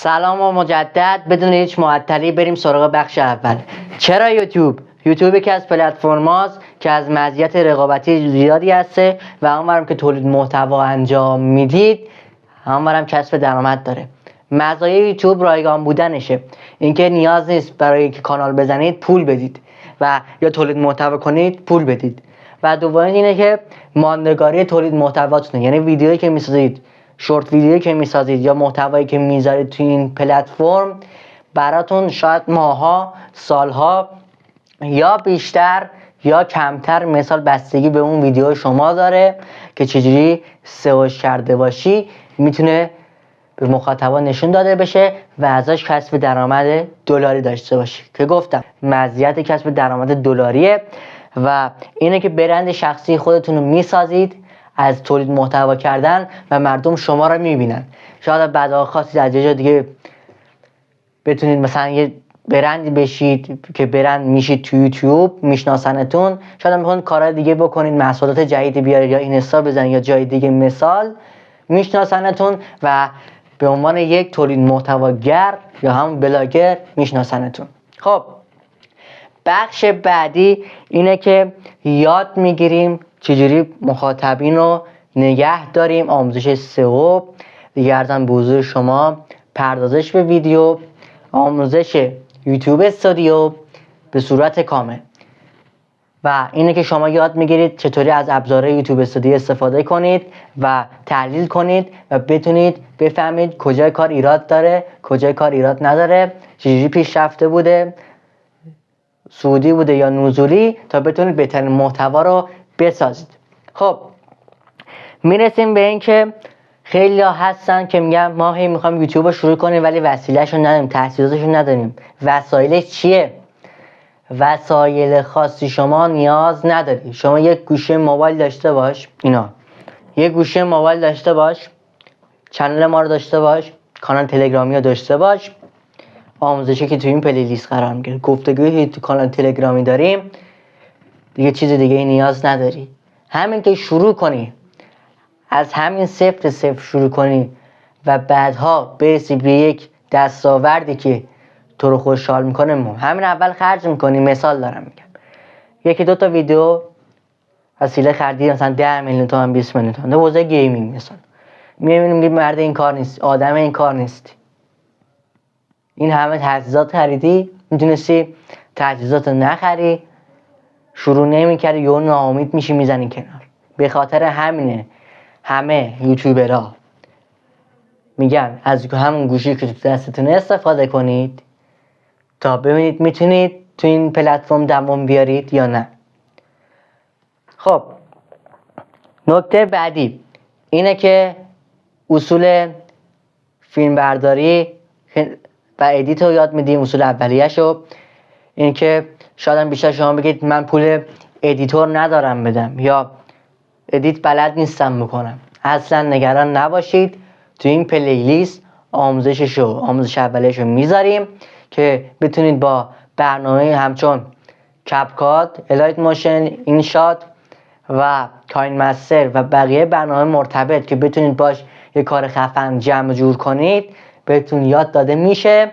سلام و مجدد بدون هیچ معطلی بریم سراغ بخش اول. چرا یوتیوب یکی از پلتفرم‌هاست که از مزیت رقابتی زیادی هسته و اونورم که تولید محتوا انجام میدید اونورم کسب درآمد داره. مزایای یوتیوب رایگان بودنشه، اینکه نیاز نیست برای اینکه کانال بزنید پول بدید و یا تولید محتوا کنید پول بدید. و دوم اینه که ماندگاری تولید محتواتونه، یعنی ویدیویی که میسازید، شورت ویدیویی که میسازید یا محتوایی که میذارید تو این پلتفرم براتون شاید ماها، سالها یا بیشتر یا کمتر مثال بستگی به اون ویدیو شما داره که چجوری سئوش کرده باشی میتونه به مخاطبا نشون داده بشه و ازش کسب درآمد دلاری داشته باشی که گفتم مزیت کسب درآمد دلاریه و اینه که برند شخصی خودتون رو میسازید از تولید محتوا کردن و مردم شما رو میبینن. شاید بعد خواستید از یه جا دیگه بتونید مثلا یه برندی بشید که برند میشید تو یوتیوب، میشناسنتون. شاید هم میخواین کارهای دیگه بکنید، محصولات جدیدی بیارید یا اینستا بزنید یا جای دیگه، مثال میشناسنتون و به عنوان یک تولید محتواگر یا هم بلاگر میشناسنتون. خب بخش بعدی اینه که یاد میگیریم چجوری مخاطبین رو نگه داریم. آموزش سئو دیگه ارزم به حضور شما، پردازش به ویدیو، آموزش یوتیوب استودیو به صورت کامل و اینه که شما یاد میگیرید چطوری از ابزارهای یوتیوب استودیو استفاده کنید و تحلیل کنید و بتونید بفهمید کجای کار ایراد داره، کجای کار ایراد نداره، چجوری پیشرفته بوده، صعودی بوده یا نزولی، تا بتونید بهترین محتوا رو بسازید. خب میرسیم به این که خیلی هستن که میگن ما هی میخوایم یوتیوب رو شروع کنیم ولی وسیله‌شو نداریم، تجهیزاتشو نداریم. وسایلش چیه؟ وسایل خاصی شما نیاز نداری. شما یک گوشه موبایل داشته باش، یک گوشه موبایل داشته باش، چنل ما رو داشته باش، کانال تلگرامی رو داشته باش، آموزشی که تو این پلیلیست قرار میگیره، گفتگویی تو کانال تلگرامی داریم، دیگه چیز دیگه نیاز نداری. همین که شروع کنی، از همین صفر شروع کنی و بعدها برسی به یک دستاوردی که تو رو خوشحال میکنه، همین اول خرج میکنی. مثال دارم میگم، یکی دو تا ویدیو وسیله خریدی مثلا 10 میلیون تومان، 20 میلیون تومان، حوزه گیمینگ مثلا، میبینیم مرد این کار نیست، آدم این کار نیست، این همه تجهیزات خریدی، میتونستی تجهیزات نخری، شروع نمی‌کردی، یا ناامید میشی میزنی کنار. به خاطر همینه همه یوتیوبرها میگن از همون گوشی که تو دستتون استفاده کنید تا ببینید میتونید تو این پلتفرم دوام بیارید یا نه. خب نکته بعدی اینه که اصول فیلم برداری و ادیت رو یاد میدیم. اصول اولیه‌شو این که شاید هم بیشتر شما بگید من پول ادیتور ندارم بدم یا ادیت بلد نیستم بکنم. اصلا نگران نباشید، تو این پلیلیست آموزش اولیه‌شو میذاریم که بتونید با برنامه همچون کپکات، الایت موشن، اینشات و کاین مستر و بقیه برنامه مرتبط که بتونید باش یه کار خفن جمع جور کنید بهتون یاد داده میشه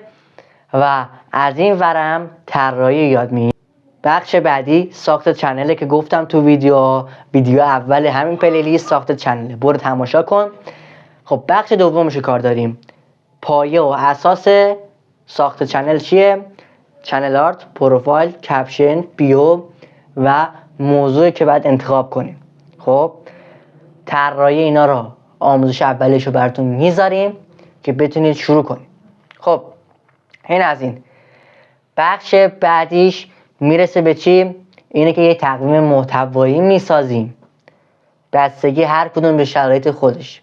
و از این ورم طراحی یاد میگیرید. بخش بعدی ساخت چنله که گفتم تو ویدیو اول همین پلیلیست، ساخت چنله، برو تماشا کن. خب بخش دومش کار داریم. پایه و اساس ساخت چنل چیه؟ چنل آرت، پروفایل، کپشن، بیو و موضوعی که باید انتخاب کنیم. خب طراحی اینا رو آموزش اولیشو براتون میذاریم که بتونید شروع کنید. خب این از این. بخش بعدیش میرسه به چی؟ اینه که یه تقویم محتوایی میسازیم، بستگی هر کدوم به شرایط خودش،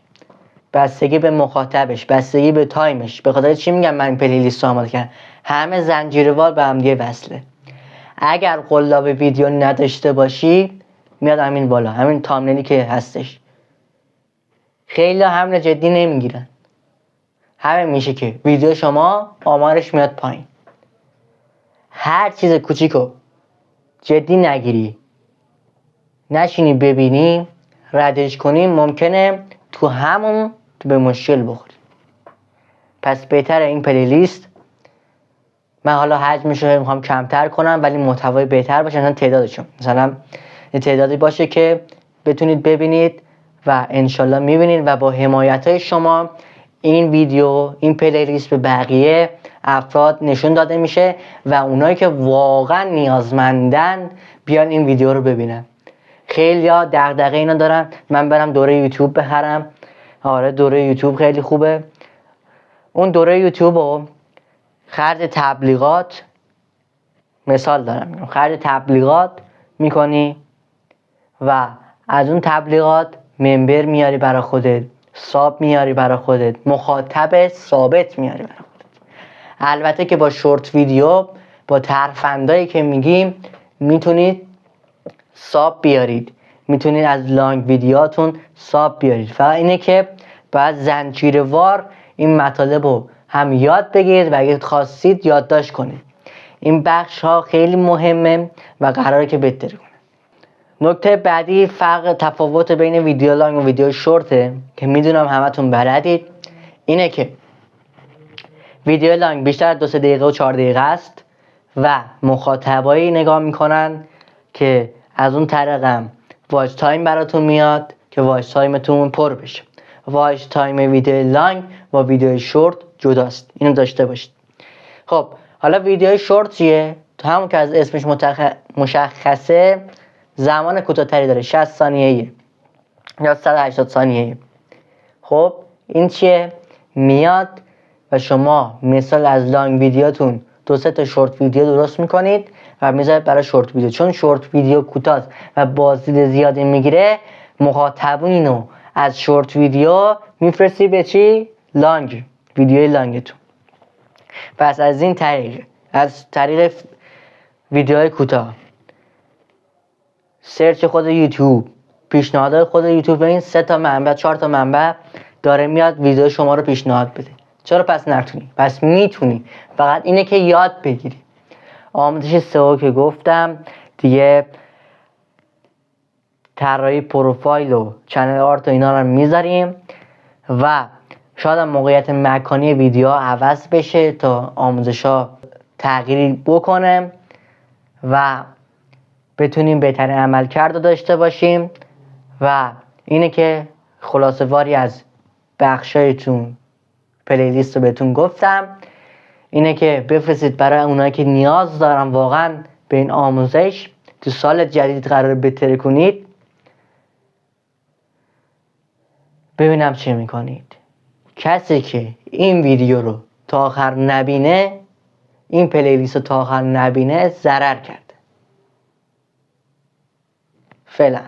بستگی به مخاطبش، بستگی به تایمش. به خاطر چی میگم من پلیلیست رو آماده کردم؟ همه زنجیروار به هم دیگه وصله. اگر قلاب ویدیو نداشته باشی میاد همین بالا، همین تامنلی که هستش. خیلی همین جدی نمیگیرن، همین میشه که ویدیو شما آمارش میاد پایین. هر چیز کوچیکو جدی نگیری، نشینی ببینی، ردش کنی، ممکنه تو همون به مشکل بخوری. پس بهتره این پلیلیست من حالا حجمش رو میخوام کمتر کنم ولی محتوای بهتر باشه، مثلا تعدادشون مثلا یه تعدادی باشه که بتونید ببینید و انشالله میبینید و با حمایت های شما این ویدیو این پلیلیست به بقیه افراد نشون داده میشه و اونایی که واقعا نیازمندن بیان این ویدیو رو ببینن. خیلی ها دغدغه اینا دارن من برم دوره یوتیوب بخرم. آره دوره یوتیوب خیلی خوبه. اون دوره یوتیوب رو خرج تبلیغات مثال دارم خرج تبلیغات میکنی و از اون تبلیغات ممبر میاری برای خودت، ساب میاری برای خودت، مخاطب ثابت میاری برای خودت. البته که با شورت ویدیو با ترفندایی که میگیم میتونید ساب بیارید، میتونید از لانگ ویدیوهاتون ساب بیارید. فقط اینه که باید زنجیروار این مطالب رو هم یاد بگیرید و اگه خواستید یادداشت کنید. این بخش ها خیلی مهمه و قراره که بهتری کنه. نکته بعدی فرق تفاوت بین ویدیو لانگ و ویدیو شورته که میدونم همتون بلدید، اینه که ویدیو لانگ بیشتر از 2 دقیقه و 4 دقیقه است و مخاطبایی نگاه میکنن که از اون طریقم واچ تایم براتون میاد که واچ تایمتون پر بشه. واچ تایم ویدیو لانگ و ویدیو شورت جداست، اینو داشته باشید. خب حالا ویدیو شورت چیه؟ همون که از اسمش مشخصه زمان کوتاه‌تری داره، 60 ثانیه‌ایه یا 180 ثانیه‌ایه. خب این چیه؟ میاد و شما مثال از لانگ ویدیوتون 2-3 تا شورت ویدیو درست میکنید و میذارید برای شورت ویدیو. چون شورت ویدیو کوتاه و بازدید زیادی میگیره، مخاطبینو از شورت ویدیو میفرستی به چی؟ لانگ ویدیو لانگتون. پس از این طریق از طریق ویدیوهای کوتاه سرچ خود یوتیوب، پیشنهادهای خود یوتیوب، این 3 تا منبع 4 تا منبع داره میاد ویدیو شما رو پیشنهاد بده. چرا پس نتونی؟ پس میتونی، فقط اینه که یاد بگیری. آموزش سئو که گفتم دیگه، طراحی پروفایل و چنل آرت و اینا رو میذاریم و شاید هم موقعیت مکانی ویدیو عوض بشه تا آموزش ها تغییری بکنه و بتونیم بهترین عملکرد داشته باشیم. و اینه که خلاصه واری از بخشایتون پلیلیست رو بهتون گفتم. اینه که بفرستید برای اونایی که نیاز دارن واقعا به این آموزش، تو سال جدید قرار بهتر کنید. ببینم چه میکنید. کسی که این ویدیو رو تا آخر نبینه، این پلیلیست رو تا آخر نبینه ضرر کرده. فعلا